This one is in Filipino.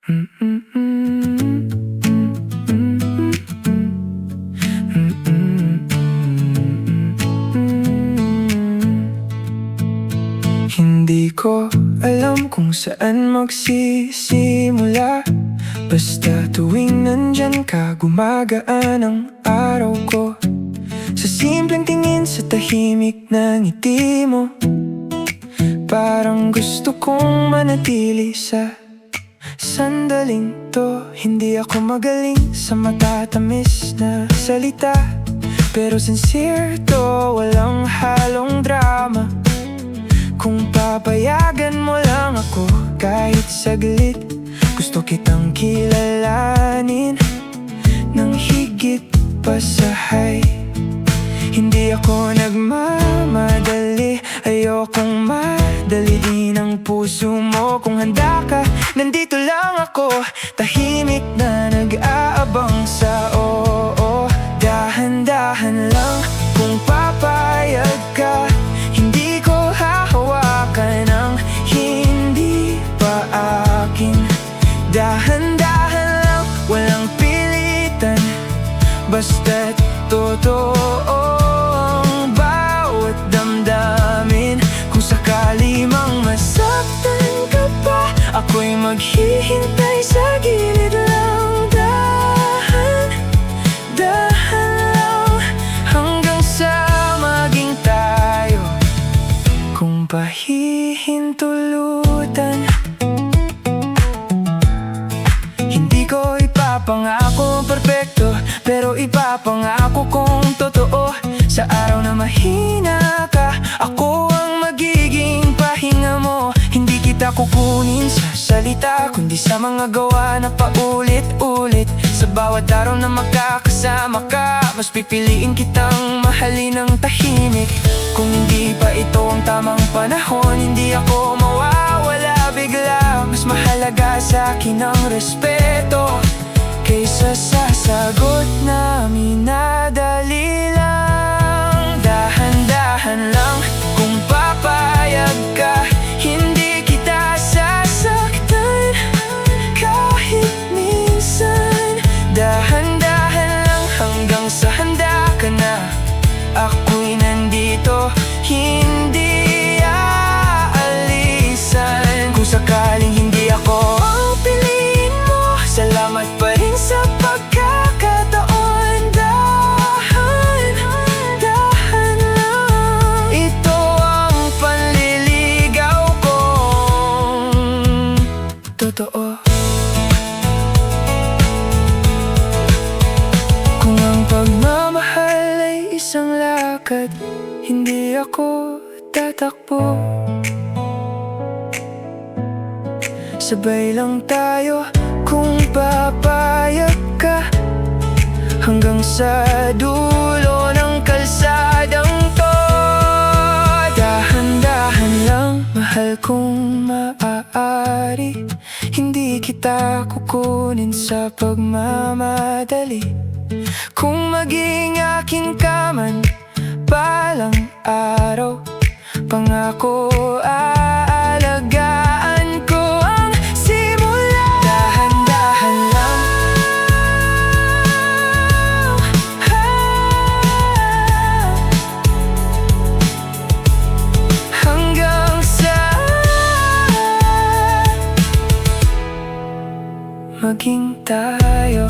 Hindi ko alam kung saan magsisimula, basta tuwing nandyan ka, gumagaan ang araw ko. Sa simpleng tingin sa tahimik na ngiti mo, parang gusto kong manatili sa sandaling to. Hindi ako magaling sa matatamis na salita, pero sincere to, walang halong drama. Kung papayagan mo lang ako kahit saglit, gusto kitang kilalanin ng higit pa sa hay. Hindi ako nagmamadali, ayokong madaliin ang puso mo. Kung handa ka, nandito lang ako, tahimik na nag-aabang sa oo. Dahan-dahan lang, kung papayag ka, hindi ko hahawakan ang hindi pa akin. Dahan-dahan lang, walang pilitan, basta't totoo ang bawat damdamin. Kung sakali mang masaktan ka pa, ako'y maghihintay sa gilid lang. Dahan-dahan lang, hanggang sa maging tayo, kung pahihintulutan. Hindi ko ipapangako ang perpekto, pero ipapangako kong totoo. Sa araw na mahina ka, ako ang magiging pahinga mo. Hindi kita kukunin sa salita, kundi sa mga gawa na paulit-ulit. Sa bawat araw na magkakasama ka, mas pipiliin kitang mahalin ng tahimik. Kung hindi pa ito ang tamang panahon, hindi ako mawawala bigla. Mas mahalaga sa akin ang respeto kaysa sa sagot na minadali lang. Dahan-dahan lang, kung papayag ka, hindi kita sasaktan kahit minsan. Dahan-dahan lang, hanggang sa handa ka na, ako'y nandito, hindi aalisan. Kung sakaling hindi ako ang piliin mo, salamat pa rin sa pagkakataon. Dahan-dahan lang, ito ang panliligaw kong totoo. Kung ang pagmamahal ay isang lakad, hindi ako tatakbo. Sabay lang tayo kung papayag ka, hanggang sa dulo ng kalsadang to. Dahan-dahan lang, mahal kung maaari, hindi kita kukunin sa pagmamadali. Kung maging akin ka man balang araw, pangako aalagaan ko ang simula. Dahan-dahan lang, hanggang sa maging tayo.